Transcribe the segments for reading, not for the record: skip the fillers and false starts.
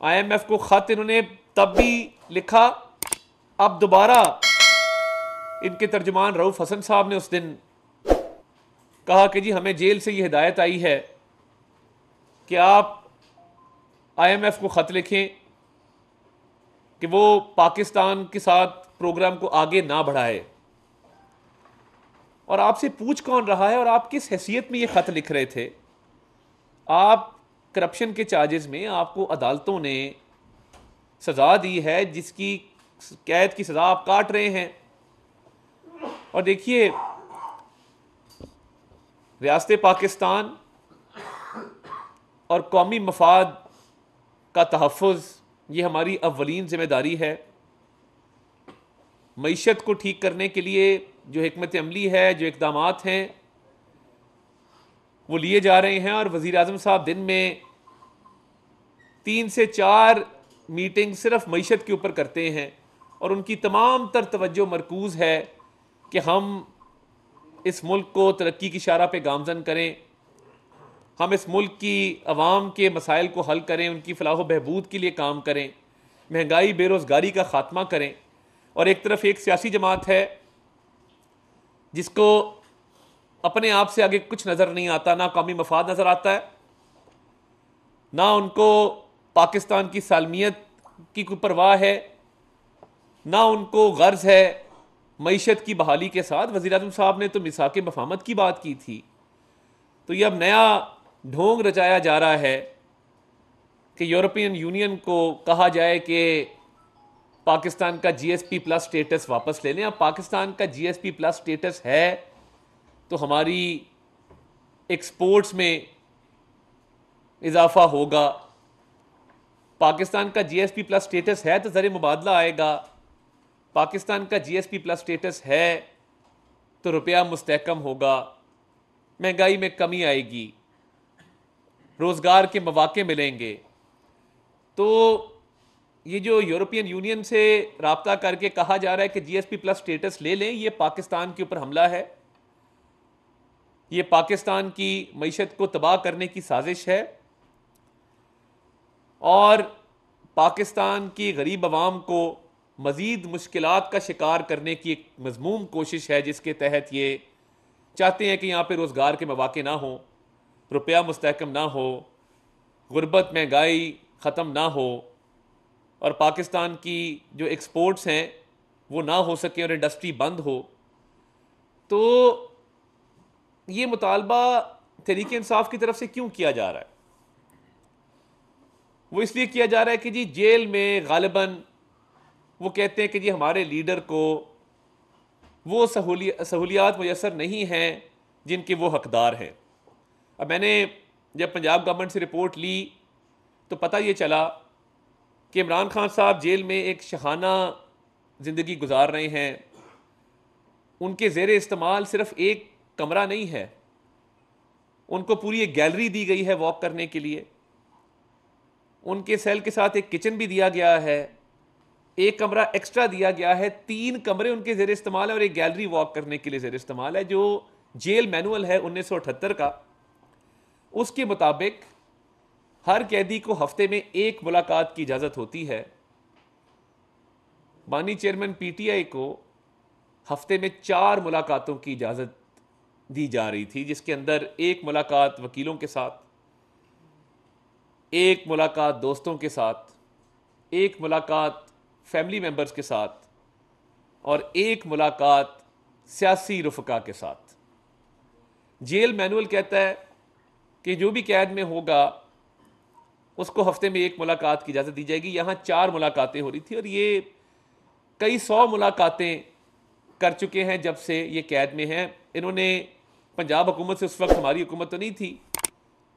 IMF को खत इन्होंने तब भी लिखा, अब दोबारा इनके तर्जुमान रऊफ हसन साहब ने उस दिन कहा कि जी हमें जेल से ये हिदायत आई है कि आप IMF को खत लिखें कि वो पाकिस्तान के साथ प्रोग्राम को आगे ना बढ़ाए। और आपसे पूछ कौन रहा है और आप किस हैसियत में ये खत लिख रहे थे? आप करप्शन के चार्जेस में आपको अदालतों ने सजा दी है, जिसकी कैद की सजा आप काट रहे हैं। और देखिए, रियासत पाकिस्तान और कौमी मफाद का तहफ़्फ़ुज़ ये हमारी अव्वलीन जिम्मेदारी है। मईशत को ठीक करने के लिए जो हिकमत अमली है, जो इक़दामात हैं, वो लिए जा रहे हैं। और वज़ीर आज़म साहब दिन में 3 से 4 मीटिंग सिर्फ मईशत के ऊपर करते हैं और उनकी तमाम तर तवज्जो मरकूज़ है कि हम इस मुल्क को तरक्की की शारा पे गामज़न करें, हम इस मुल्क की अवाम के मसाइल को हल करें, उनकी फलाह व बहबूद के लिए काम करें, महंगाई बेरोज़गारी का ख़ात्मा करें। और एक तरफ एक सियासी जमात है जिसको अपने आप से आगे कुछ नज़र नहीं आता, ना कौमी मफाद नज़र आता है, ना उनको पाकिस्तान की सालमियत की कोई परवाह है, ना उनको गर्ज है मईशत की बहाली के साथ। वज़ीर आज़म साहब ने तो मिसाक मफाहमत की बात की थी। तो ये अब नया ढोंग रचाया जा रहा है कि यूरोपियन यूनियन को कहा जाए कि पाकिस्तान का GSP प्लस स्टेटस वापस ले लें। अब पाकिस्तान का GSP प्लस स्टेटस है तो हमारी एक्सपोर्ट्स में इजाफा होगा। पाकिस्तान का GSP प्लस स्टेटस है तो ज़र मुबादला आएगा। पाकिस्तान का GSP प्लस स्टेटस है तो रुपया मुस्तहकम होगा, महंगाई में कमी आएगी, रोज़गार के मौके मिलेंगे। तो ये जो यूरोपियन यूनियन से राब्ता करके कहा जा रहा है कि GSP प्लस स्टेटस ले लें, ये पाकिस्तान के ऊपर हमला है, ये पाकिस्तान की मईशत को तबाह करने की साजिश है और पाकिस्तान की गरीब आवाम को मज़ीद मुश्किलात का शिकार करने की एक मज़मूम कोशिश है, जिसके तहत ये चाहते हैं कि यहाँ पे रोज़गार के मौके ना हो, रुपया मुस्तहकम ना हो, गुर्बत महंगाई ख़त्म ना हो और पाकिस्तान की जो एक्सपोर्ट्स हैं वो ना हो सके और इंडस्ट्री बंद हो। तो ये मुतालबा तहरीक इंसाफ की तरफ से क्यों किया जा रहा है? वो इसलिए किया जा रहा है कि जी जेल में गालिबन वो कहते हैं कि जी हमारे लीडर को वो सहूलियात मुयसर नहीं हैं जिनके वो हकदार हैं। अब मैंने जब पंजाब गवर्नमेंट से रिपोर्ट ली तो पता ये चला कि इमरान खान साहब जेल में एक शहाना ज़िंदगी गुजार रहे हैं। उनके ज़ेर इस्तेमाल सिर्फ एक कमरा नहीं है, उनको पूरी एक गैलरी दी गई है वॉक करने के लिए। उनके सेल के साथ एक किचन भी दिया गया है, एक कमरा एक्स्ट्रा दिया गया है, 3 कमरे उनके ज़ेर इस्तेमाल है और एक गैलरी वॉक करने के लिए ज़ेर इस्तेमाल है। जो जेल मैनुअल है 1978 का, उसके मुताबिक हर कैदी को हफ्ते में 1 मुलाकात की इजाज़त होती है। बानी चेयरमैन PTI को हफ्ते में 4 मुलाकातों की इजाज़त दी जा रही थी, जिसके अंदर 1 मुलाकात वकीलों के साथ, 1 मुलाकात दोस्तों के साथ, 1 मुलाकात फैमिली मेम्बर्स के साथ और 1 मुलाकात सियासी रुफ़का के साथ। जेल मैनुअल कहता है कि जो भी कैद में होगा उसको हफ्ते में 1 मुलाकात की इजाज़त दी जाएगी। यहाँ 4 मुलाकातें हो रही थी और ये कई 100 मुलाकातें कर चुके हैं जब से ये कैद में हैं। इन्होंने पंजाब हुकूमत से, उस वक्त हमारी हुकूमत तो नहीं थी,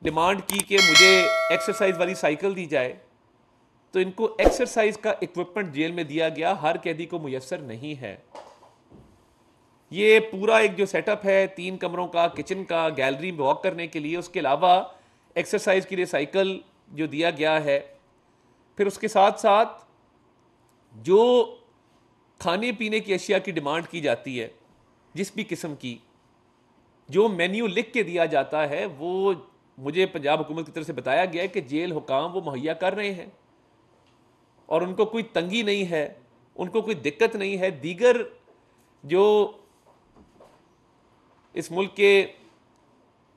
डिमांड की कि मुझे एक्सरसाइज वाली साइकिल दी जाए, तो इनको एक्सरसाइज का इक्विपमेंट जेल में दिया गया, हर कैदी को मुयस्सर नहीं है। ये पूरा एक जो सेटअप है 3 कमरों का, किचन का, गैलरी में वॉक करने के लिए, उसके अलावा एक्सरसाइज के लिए साइकिल जो दिया गया है, फिर उसके साथ साथ जो खाने पीने की अशिया की डिमांड की जाती है, जिस भी किस्म की, जो मेन्यू लिख के दिया जाता है, वो मुझे पंजाब हुकूमत की तरफ से बताया गया है कि जेल हुकाम वो मुहैया कर रहे हैं। और उनको कोई तंगी नहीं है, उनको कोई दिक्कत नहीं है। दीगर जो इस मुल्क के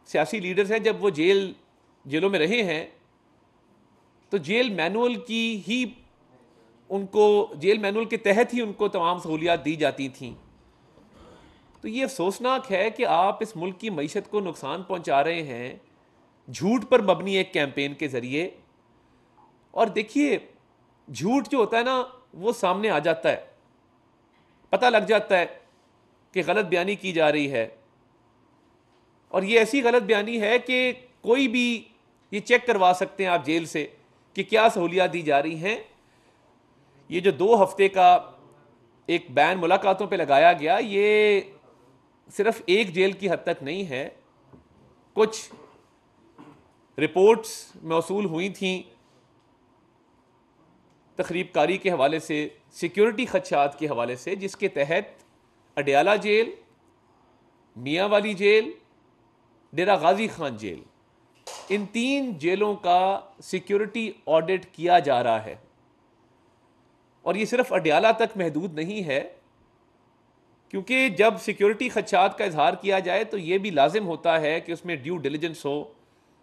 सियासी लीडर्स हैं, जब वो जेलों में रहे हैं तो जेल मैनुअल के तहत ही उनको तमाम सहूलियात दी जाती थीं। तो ये अफसोसनाक है कि आप इस मुल्क की मईशत को नुकसान पहुंचा रहे हैं झूठ पर मबनी एक कैंपेन के ज़रिए। और देखिए, झूठ जो होता है ना, वो सामने आ जाता है, पता लग जाता है कि गलत बयानी की जा रही है। और ये ऐसी गलत बयानी है कि कोई भी ये चेक करवा सकते हैं आप जेल से कि क्या सहूलियात दी जा रही हैं। ये जो 2 हफ्ते का एक बैन मुलाकातों पे लगाया गया, ये सिर्फ एक जेल की हद तक नहीं है। कुछ रिपोर्ट्स मौसूल हुई थी तखरीबकारी के हवाले से, सिक्योरिटी खदशात के हवाले से, जिसके तहत अडयाला जेल, मियाँ वाली जेल, डेरा गाजी खान जेल, इन 3 जेलों का सिक्योरिटी ऑडिट किया जा रहा है। और ये सिर्फ अडयाला तक महदूद नहीं है, क्योंकि जब सिक्योरिटी खदशात का इजहार किया जाए तो ये भी लाजिम होता है कि उसमें ड्यू डिलिजेंस हो,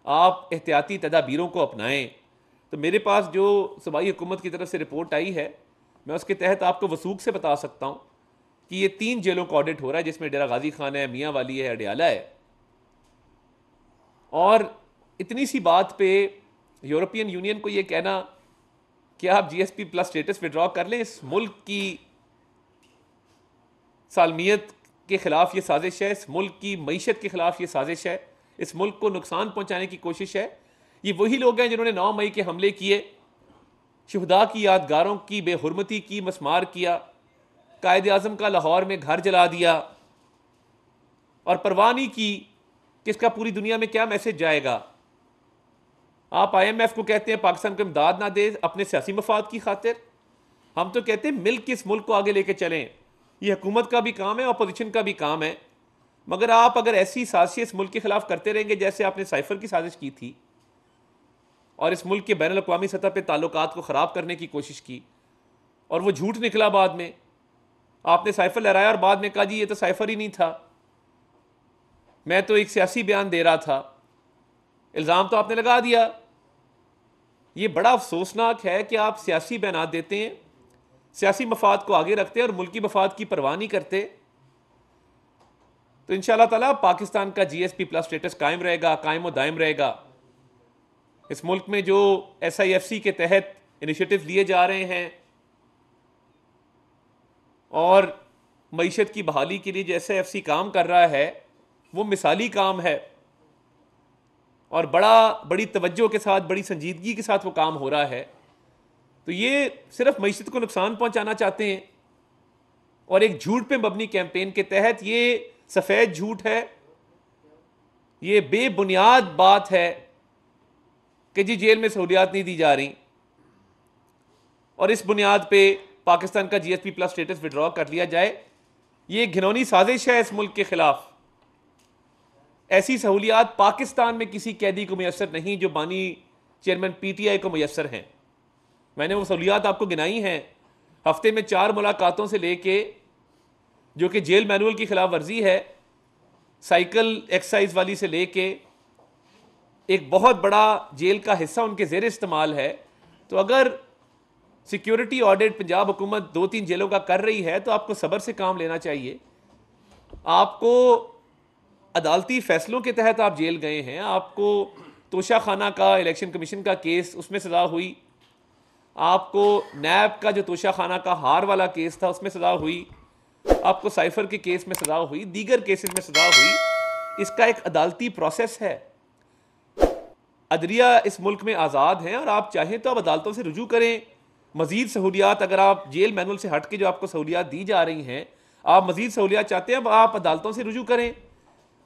आप एहतियाती तदाबीरों को अपनाएं। तो मेरे पास जो सूबाई हुकूमत की तरफ से रिपोर्ट आई है, मैं उसके तहत आपको वसूख से बता सकता हूँ कि ये 3 जेलों का ऑडिट हो रहा है, जिसमें डेरा गाजी खान है, मियाँ वाली है, अडयाला है। और इतनी सी बात पे यूरोपियन यूनियन को ये कहना कि आप GSP प्लस स्टेटस विड्रॉ कर लें, इस मुल्क की सालमियत के खिलाफ ये साजिश है, इस मुल्क की मईशत के खिलाफ ये साजिश है, इस मुल्क को नुकसान पहुंचाने की कोशिश है। ये वही लोग हैं जिन्होंने 9 मई के हमले किए, शुहदा की यादगारों की बेहुरमती की, मसमार किया, कायद आज़म का लाहौर में घर जला दिया और परवाह नहीं की कि इसका पूरी दुनिया में क्या मैसेज जाएगा। आप IMF को कहते हैं पाकिस्तान को इमदाद ना दे अपने सियासी मफाद की खातिर, हम तो कहते हैं मिल के इस मुल्क को आगे लेके चलें। ये हुकूमत का भी काम है, अपोजिशन का भी काम है। मगर आप अगर ऐसी साजिश इस मुल्क के खिलाफ करते रहेंगे जैसे आपने साइफर की साजिश की थी और इस मुल्क के बैनुल अक़वामी सतह पे ताल्लुकात को ख़राब करने की कोशिश की, और वो झूठ निकला, बाद में आपने साइफर लहराया और बाद में कहा जी ये तो साइफर ही नहीं था, मैं तो एक सियासी बयान दे रहा था, इल्ज़ाम तो आपने लगा दिया। ये बड़ा अफसोसनाक है कि आप सियासी बयान देते हैं, सियासी मफाद को आगे रखते हैं और मुल्की मफाद की परवाह नहीं करते। तो इंशाअल्लाह ताला पाकिस्तान का GSP प्लस स्टेटस कायम रहेगा, कायम व दायम रहेगा। इस मुल्क में जो SIFC के तहत इनिशिएटिव लिए जा रहे हैं और मईशत की बहाली के लिए जो SIFC काम कर रहा है, वो मिसाली काम है और बड़ी तवज्जो के साथ, बड़ी संजीदगी के साथ वो काम हो रहा है। तो ये सिर्फ मईशत को नुकसान पहुंचाना चाहते हैं और एक झूठ पे मबनी कैंपेन के तहत, ये सफ़ेद झूठ है, ये बेबुनियाद बात है कि जी जेल में सहूलियात नहीं दी जा रही और इस बुनियाद पे पाकिस्तान का GSP प्लस स्टेटस विड्रॉ कर लिया जाए। ये घिनौनी साजिश है इस मुल्क के खिलाफ। ऐसी सहूलियात पाकिस्तान में किसी कैदी को मैसर नहीं जो बानी चेयरमैन PTI को मैसर हैं। मैंने वो सहूलियात आपको गिनाई हैं, हफ्ते में 4 मुलाकातों से लेके, जो कि जेल मैनुअल की खिलाफ वर्जी है, साइकिल एक्सरसाइज वाली से लेके एक बहुत बड़ा जेल का हिस्सा उनके ज़ेर इस्तेमाल है। तो अगर सिक्योरिटी ऑडिट पंजाब हुकूमत 2-3 जेलों का कर रही है तो आपको सब्र से काम लेना चाहिए। आपको अदालती फैसलों के तहत आप जेल गए हैं, आपको तोशा खाना का इलेक्शन कमीशन का केस, उसमें सज़ा हुई, आपको नैब का जो तोशा खाना का हार वाला केस था उसमें सज़ा हुई, आपको साइफर के केस में सज़ा हुई, दीगर केसेस में सज़ा हुई। इसका एक अदालती प्रोसेस है। अदलिया इस मुल्क में आज़ाद हैं और आप चाहें तो आप अदालतों से रुजू करें। मज़ीद सहूलियात, अगर आप जेल मैनुअल से हट के जो आपको सहूलियात दी जा रही हैं, आप मज़ीद सहूलियात चाहते हैं, अब आप अदालतों से रुजू करें।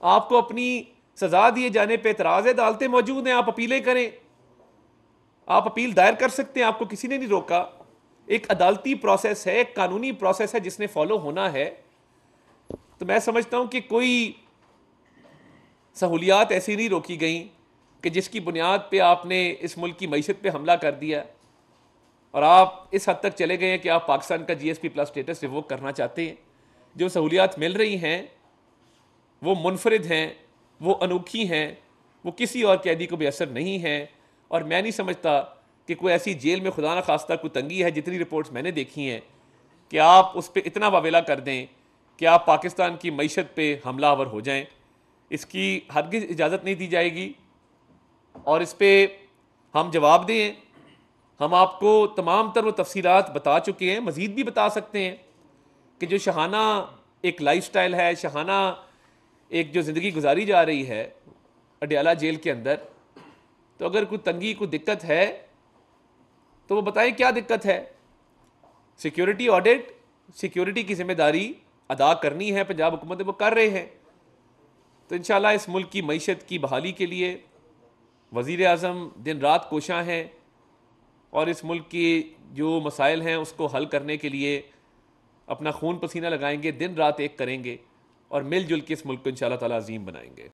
आपको अपनी सज़ा दिए जाने पर एतराज़ है, अदालतें मौजूद हैं, आप अपीलें करें, आप अपील दायर कर सकते हैं, आपको किसी ने नहीं रोका। एक अदालती प्रोसेस है, एक कानूनी प्रोसेस है जिसने फॉलो होना है। तो मैं समझता हूं कि कोई सहूलियात ऐसी नहीं रोकी गई कि जिसकी बुनियाद पे आपने इस मुल्क की मईशत पे हमला कर दिया। और आप इस हद तक चले गए हैं कि आप पाकिस्तान का GSP प्लस स्टेटस रिवोक करना चाहते हैं। जो सहूलियात मिल रही हैं वो मुनफरिद हैं, वो अनोखी हैं, वो किसी और कैदी को बेअसर नहीं है। और मैं नहीं समझता कि कोई ऐसी जेल में खुदा न खास्ता कोई तंगी है, जितनी रिपोर्ट्स मैंने देखी हैं, कि आप उस पर इतना वावेला कर दें कि आप पाकिस्तान की मईशत पे हमलावर हो जाएं। इसकी हरगिज़ इजाज़त नहीं दी जाएगी और इस पर हम जवाब दें। हम आपको तमाम तर वो तफसीलात बता चुके हैं, मज़ीद भी बता सकते हैं कि जो शहाना एक लाइफस्टाइल है, शहाना एक जो ज़िंदगी गुजारी जा रही है अडयाला जेल के अंदर, तो अगर कोई तंगी कोई दिक्कत है तो वो बताएं क्या दिक्कत है। सिक्योरिटी ऑडिट, सिक्योरिटी की जिम्मेदारी अदा करनी है पंजाब हुकूमत, वो कर रहे हैं। तो इंशाल्लाह इस मुल्क की मईशत की बहाली के लिए वज़ीर आज़म दिन रात कोशां हैं और इस मुल्क की जो मसाइल हैं उसको हल करने के लिए अपना खून पसीना लगाएंगे, दिन रात एक करेंगे और मिलजुल के इस मुल्क को इंशाल्लाह ताला अजीम बनाएंगे।